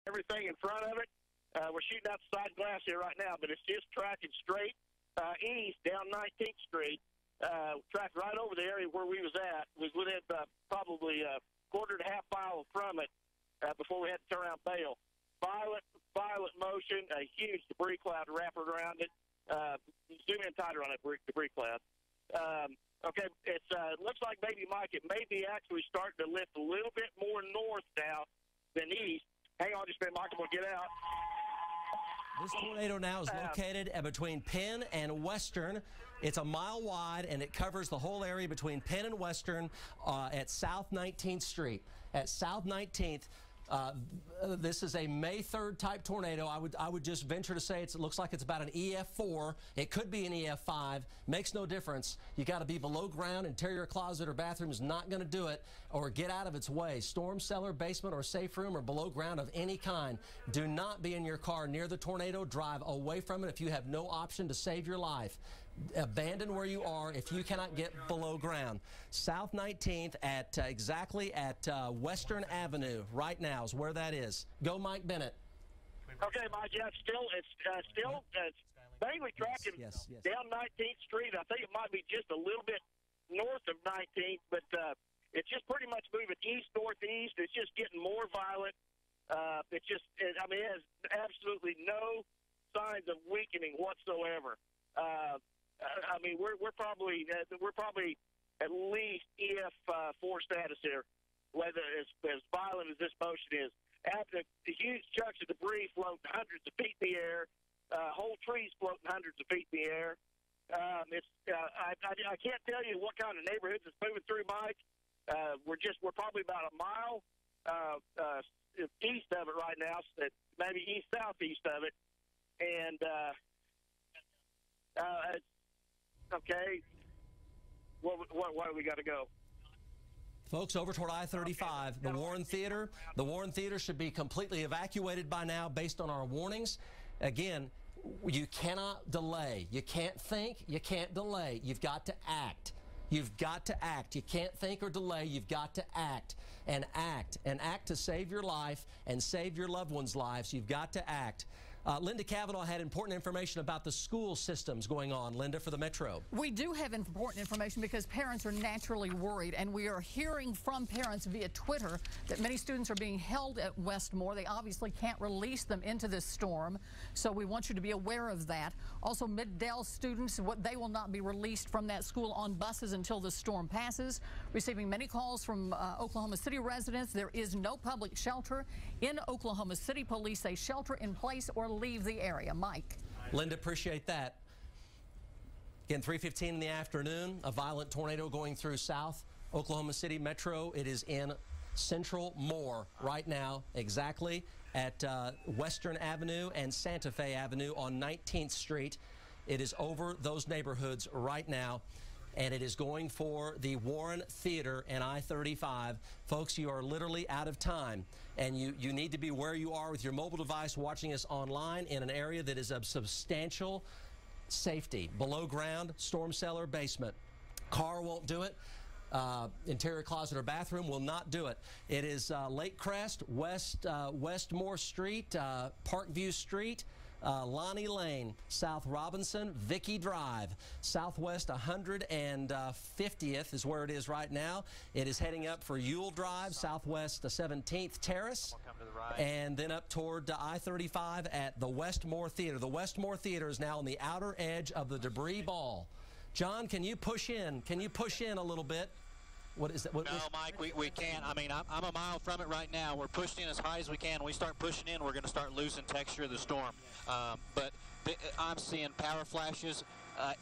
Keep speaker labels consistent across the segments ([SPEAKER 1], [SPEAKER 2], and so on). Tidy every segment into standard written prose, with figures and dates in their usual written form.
[SPEAKER 1] everything in front of it. We're shooting out the side glass here right now, but it's just tracking straight east down 19th Street. Tracked right over the area where we was at. Was within probably a quarter to half mile from it before we had to turn around and bail. Violent motion, a huge debris cloud wrapped around it. Zoom in tighter on that debris cloud. Okay, it looks like maybe, Mike, it may be actually starting to lift a little bit more north now than east. Hang on just a minute, Mike, we'll get out.
[SPEAKER 2] This tornado now is located between Penn and Western. It's a mile wide, and it covers the whole area between Penn and Western at South 19th Street. At South 19th, this is a May 3rd type tornado. I would just venture to say it looks like it's about an EF4. It could be an EF5. Makes no difference. You got to be below ground. Interior closet or bathroom is not going to do it, or get out of its way. Storm cellar, basement, or safe room, or below ground of any kind. Do not be in your car near the tornado. Drive away from it if you have no option to save your life. Abandon where you are if you cannot get below ground. South 19th at exactly at Western Avenue right now is where that is. Go, Mike Bennett.
[SPEAKER 1] Okay, Mike. Yeah, it's still mainly tracking down 19th Street. I think it might be just a little bit north of 19th, but it's just pretty much moving east-northeast. It's just getting more violent. I mean, it has absolutely no signs of weakening whatsoever. I mean, we're probably at least EF4 status here, whether as violent as this motion is. After the huge chunks of debris floating hundreds of feet in the air, whole trees floating hundreds of feet in the air. I can't tell you what kind of neighborhoods it's moving through, Mike. We're probably about a mile east of it right now, maybe east-southeast of it, and okay. Where do we got to go?
[SPEAKER 2] Folks, over toward I-35, the Warren Theater should be completely evacuated by now based on our warnings. Again, you cannot delay. You can't think. You can't delay. You've got to act. You've got to act. You can't think or delay. You've got to act and act and act to save your life and save your loved ones' lives. You've got to act. Linda Cavanaugh had important information about the school systems going on. Linda, for the Metro.
[SPEAKER 3] We do have important information because parents are naturally worried, and we are hearing from parents via Twitter that many students are being held at Westmore. They obviously can't release them into this storm, so we want you to be aware of that. Also, Middale students, they will not be released from that school on buses until the storm passes. Receiving many calls from Oklahoma City residents. There is no public shelter in Oklahoma City. Police say shelter in place or leave the area. Mike.
[SPEAKER 2] Linda, appreciate that. Again, 3:15 in the afternoon, a violent tornado going through South Oklahoma City Metro. It is in Central Moore right now, exactly at Western Avenue and Santa Fe Avenue on 19th Street. It is over those neighborhoods right now, and it is going for the Warren Theater and I-35. Folks, you are literally out of time, and you need to be where you are with your mobile device watching us online in an area that is of substantial safety. Below ground, storm cellar, basement. Car won't do it. Interior closet or bathroom will not do it. It is Lake Crest, Westmore Street, Parkview Street, Lonnie Lane, South Robinson, Vicky Drive, Southwest 150th is where it is right now. It is heading up for Ewell Drive, Southwest 17th Terrace, and then up toward I-35 at the Westmore Theater. The Westmore Theater is now on the outer edge of the debris ball. John, can you push in? Can you push in a little bit? What is that?
[SPEAKER 4] No, Mike, we can't. I mean, I'm a mile from it right now. We're pushing in as high as we can. When we start pushing in, we're going to start losing texture of the storm. But I'm seeing power flashes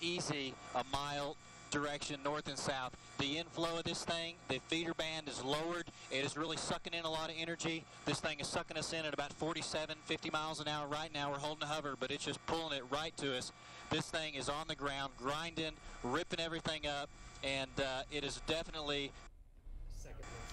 [SPEAKER 4] easy a mile direction north and south. The inflow of this thing, the feeder band is lowered. It is really sucking in a lot of energy. This thing is sucking us in at about 47, 50 miles an hour right now. We're holding a hover, but it's just pulling it right to us. This thing is on the ground, grinding, ripping everything up, and it is definitely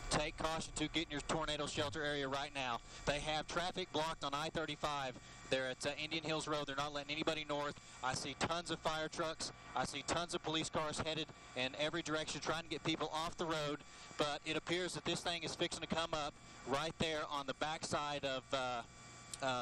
[SPEAKER 4] take caution to get in your tornado shelter area right now. They have traffic blocked on I-35. They're at Indian Hills Road. They're not letting anybody north. I see tons of fire trucks. I see tons of police cars headed in every direction trying to get people off the road, but it appears that this thing is fixing to come up right there on the backside of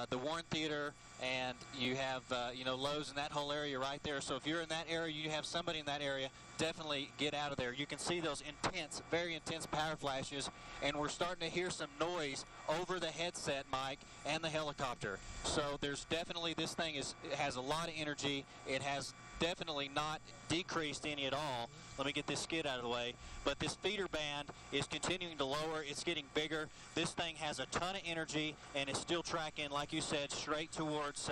[SPEAKER 4] the Warren Theater, and you have, you know, Lowe's in that whole area right there. So if you're in that area, you have somebody in that area, definitely get out of there. You can see those intense, very intense power flashes, and we're starting to hear some noise over the headset, Mike, and the helicopter. So there's definitely, this thing has a lot of energy. It has definitely not decreased any at all. Let me get this skid out of the way. But this feeder band is continuing to lower. It's getting bigger. This thing has a ton of energy, and it's still tracking, like you said, straight towards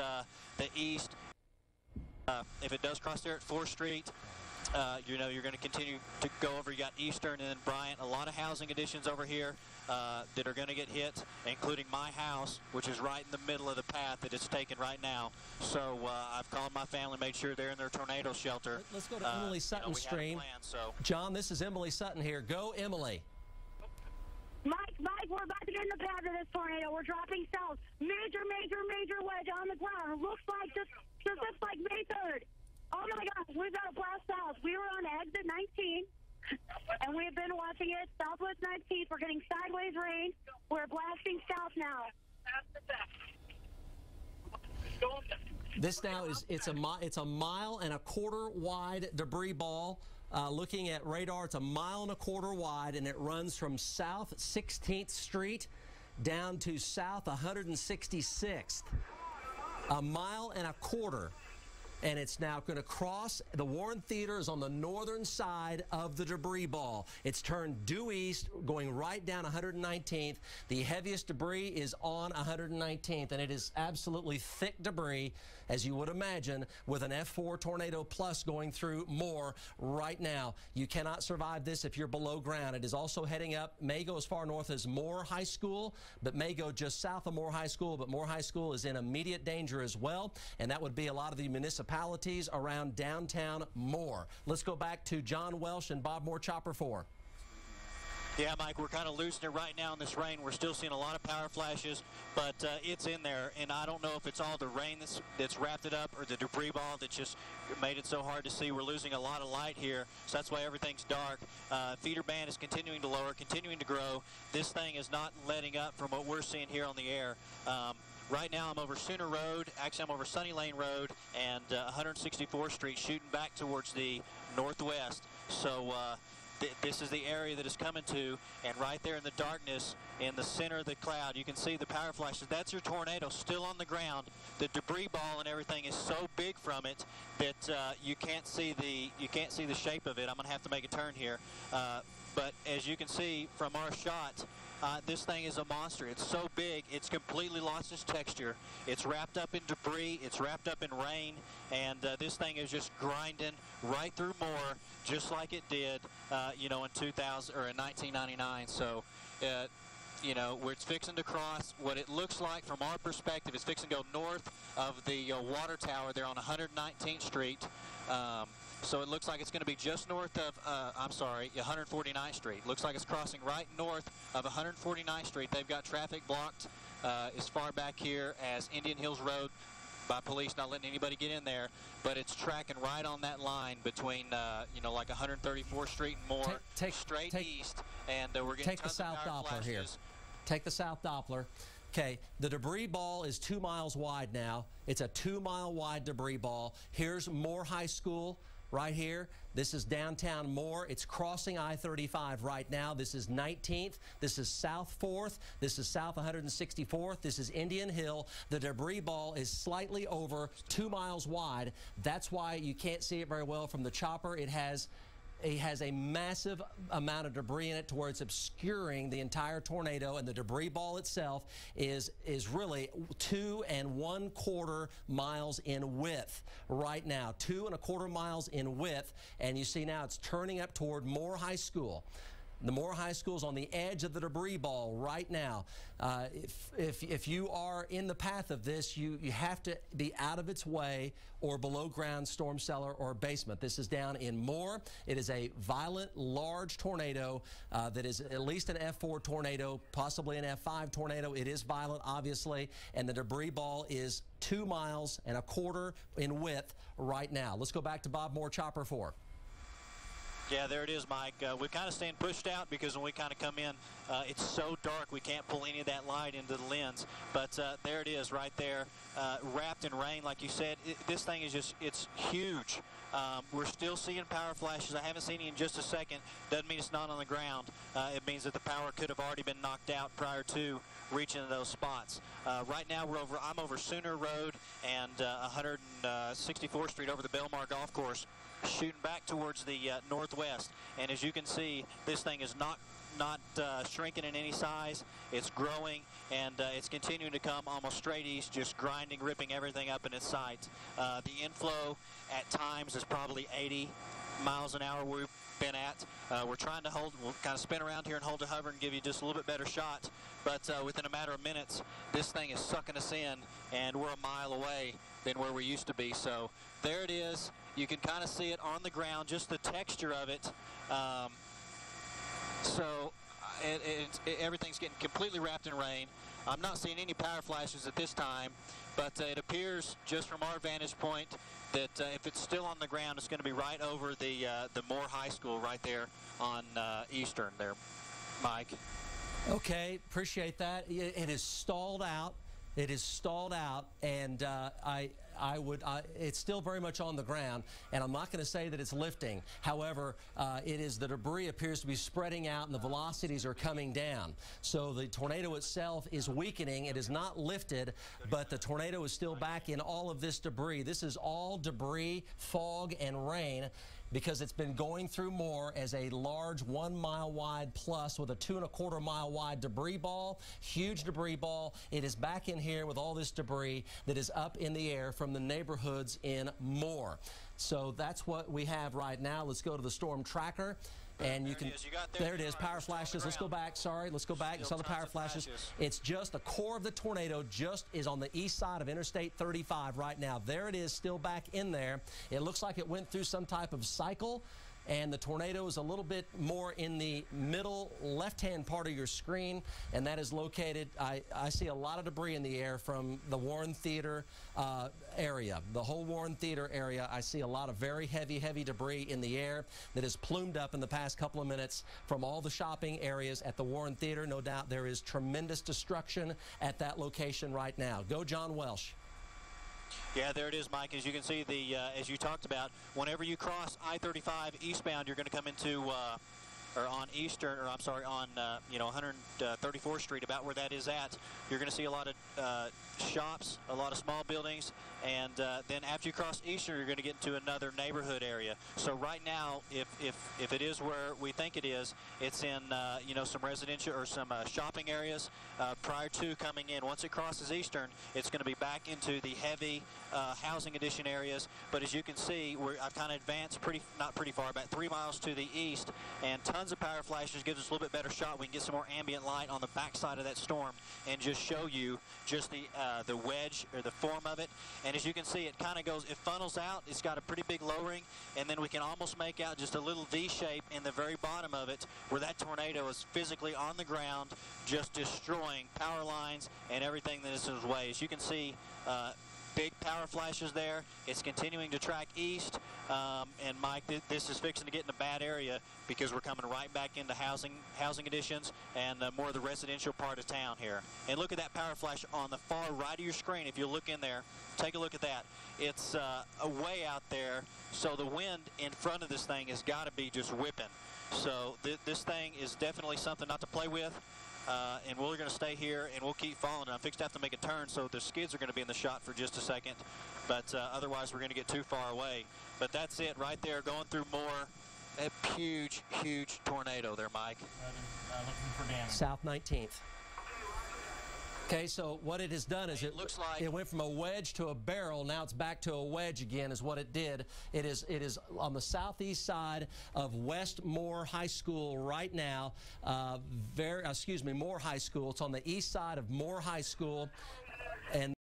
[SPEAKER 4] the east. If it does cross there at 4th Street, you know, you're going to continue to go over. You got Eastern and then Bryant. A lot of housing additions over here that are going to get hit, including my house, which is right in the middle of the path that it's taken right now. So I've called my family, made sure they're in their tornado shelter.
[SPEAKER 2] Let's go to Emily Sutton's stream.
[SPEAKER 4] Plan, so.
[SPEAKER 2] John, this is Emily Sutton here. Go, Emily.
[SPEAKER 5] Mike, we're about to get in the path of this tornado. We're dropping south. Major wedge on the ground. It looks like just looks like May 3rd. Oh my gosh, we've got a blast south. We were on exit 19, and we've been watching it southwest 19th. We're getting sideways rain. We're blasting south now.
[SPEAKER 2] This now is it's a 1.25 mile wide debris ball. Looking at radar, it's 1.25 miles wide, and it runs from South 16th Street down to South 166th. 1.25 miles. And it's now going to cross. The Warren Theater is on the northern side of the debris ball. It's turned due east, going right down 119th. The heaviest debris is on 119th, and it is absolutely thick debris, as you would imagine, with an F4 tornado plus going through Moore right now. You cannot survive this if you're below ground. It is also heading up, may go as far north as Moore High School, but may go just south of Moore High School, but Moore High School is in immediate danger as well, and that would be a lot of the municipalities around downtown Moore. Let's go back to John Welsh and Bob Moore, Chopper 4.
[SPEAKER 4] Yeah, Mike, we're kind of losing it right now in this rain. We're still seeing a lot of power flashes, but it's in there, and I don't know if it's all the rain that's wrapped it up or the debris ball that just made it so hard to see. We're losing a lot of light here, so that's why everything's dark. Feeder band is continuing to lower, continuing to grow. This thing is not letting up from what we're seeing here on the air. Right now, I'm over Sooner Road. Actually, I'm over Sunny Lane Road and 164th Street, shooting back towards the northwest. So this is the area that it's coming to, and right there in the darkness, in the center of the cloud, you can see the power flashes. That's your tornado still on the ground. The debris ball and everything is so big from it that you can't see the shape of it. I'm going to have to make a turn here, but as you can see from our shot, this thing is a monster. It's so big, it's completely lost its texture. It's wrapped up in debris, it's wrapped up in rain, and this thing is just grinding right through Moore, just like it did, you know, in 2000 or in 1999. So, you know, where it's fixing to cross, what it looks like from our perspective is fixing to go north of the water tower there on 119th Street. So it looks like it's going to be just north of, 149th Street. Looks like it's crossing right north of 149th Street. They've got traffic blocked as far back here as Indian Hills Road by police, not letting anybody get in there. But it's tracking right on that line between, you know, like 134th Street and Moore, straight east. And we're getting
[SPEAKER 2] take the South Doppler here. Take the South Doppler. Okay, the debris ball is 2 miles wide now. It's a 2 mile wide debris ball. Here's Moore High School. Right here, this is downtown Moore. It's crossing I-35 right now. This is 19th. This is South 4th. This is South 164th. This is Indian Hill. The debris ball is slightly over 2 miles wide. That's why you can't see it very well from the chopper. It has a massive amount of debris in it to where it's obscuring the entire tornado, and the debris ball itself is really 2 1/4 miles in width right now. 2 1/4 miles in width, and you see now it's turning up toward Moore High School. The Moore High School is on the edge of the debris ball right now. If you are in the path of this, you have to be out of its way or below ground storm cellar or basement. This is down in Moore. It is a violent, large tornado that is at least an F4 tornado, possibly an F5 tornado. It is violent, obviously, and the debris ball is 2 miles and 1/4 in width right now. Let's go back to Bob Moore, Chopper 4.
[SPEAKER 4] Yeah, there it is, Mike. We kind of stand pushed out because when we kind of come in, it's so dark we can't pull any of that light into the lens. But there it is right there, wrapped in rain, like you said. This thing is just, it's huge. We're still seeing power flashes. I haven't seen any in just a second. Doesn't mean it's not on the ground. It means that the power could have already been knocked out prior to reaching those spots. Right now I'm over Sooner Road and 164th Street over the Belmar Golf Course, shooting back towards the northwest. And as you can see, this thing is not shrinking in any size. It's growing, and it's continuing to come almost straight east, just grinding, ripping everything up in its sight. The inflow at times is probably 80 miles an hour we've been at. We're trying to hold, we'll kind of spin around here and hold to hover and give you just a little bit better shot, but within a matter of minutes, this thing is sucking us in, and we're a mile away than where we used to be. So there it is. You can kind of see it on the ground, just the texture of it. So everything's getting completely wrapped in rain. I'm not seeing any power flashes at this time, but it appears just from our vantage point that if it's still on the ground, it's going to be right over the Moore High School right there on Eastern there, Mike.
[SPEAKER 2] Okay, appreciate that. It is stalled out. It is stalled out, and it's still very much on the ground, and I'm not going to say that it's lifting. However, the debris appears to be spreading out, and the velocities are coming down. So the tornado itself is weakening. It is not lifted, but the tornado is still back in all of this debris. This is all debris, fog, and rain, because it's been going through Moore as a large 1 mile wide plus with a 2¼ mile wide debris ball, huge debris ball. It is back in here with all this debris that is up in the air from the neighborhoods in Moore. So that's what we have right now. Let's go to the storm tracker. And you can, there it is, power flashes. Let's go back, sorry, let's go back. You saw the power flashes. It's just the core of the tornado just is on the east side of Interstate 35 right now. There it is, still back in there. It looks like it went through some type of cycle, and the tornado is a little bit more in the middle left-hand part of your screen, and that is located, I see a lot of debris in the air from the Warren Theater area. The whole Warren Theater area, I see a lot of very heavy debris in the air that is plumed up in the past couple of minutes from all the shopping areas at the Warren Theater. No doubt there is tremendous destruction at that location right now. Go John Welsh.
[SPEAKER 4] Yeah, there it is, Mike. As you can see, as you talked about, whenever you cross I-35 eastbound, you're going to come into, on 134th Street, about where that is at. You're going to see a lot of shops, a lot of small buildings, and then after you cross Eastern, you're going to get into another neighborhood area. So right now, if it is where we think it is, it's in some residential or some shopping areas prior to coming in. Once it crosses Eastern, it's going to be back into the heavy housing addition areas. But as you can see, I've kind of advanced not pretty far, about 3 miles to the east, and tons of power flashes gives us a little bit better shot. We can get some more ambient light on the backside of that storm and just show you just the wedge or the form of it. And as you can see, it kind of goes, it funnels out. It's got a pretty big lowering, and then we can almost make out just a little V shape in the very bottom of it where that tornado is physically on the ground, just destroying power lines and everything that is in its way. As you can see, big power flashes there. It's continuing to track east, and Mike, this is fixing to get in a bad area because we're coming right back into housing additions and more of the residential part of town here. And look at that power flash on the far right of your screen. If you look in there, take a look at that. It's way out there, so the wind in front of this thing has got to be just whipping. So this thing is definitely something not to play with. And we're going to stay here, and we'll keep following. I'm fixed to have to make a turn, so the skids are going to be in the shot for just a second. But otherwise, we're going to get too far away. But that's it right there, going through Moore. A huge tornado there, Mike.
[SPEAKER 6] Looking for damage.
[SPEAKER 2] South 19th. Okay, so what it has done is it
[SPEAKER 4] looks like
[SPEAKER 2] it went from a wedge to a barrel. Now it's back to a wedge again is what it did. It is on the southeast side of West Moore High School right now. Moore High School. It's on the east side of Moore High School. And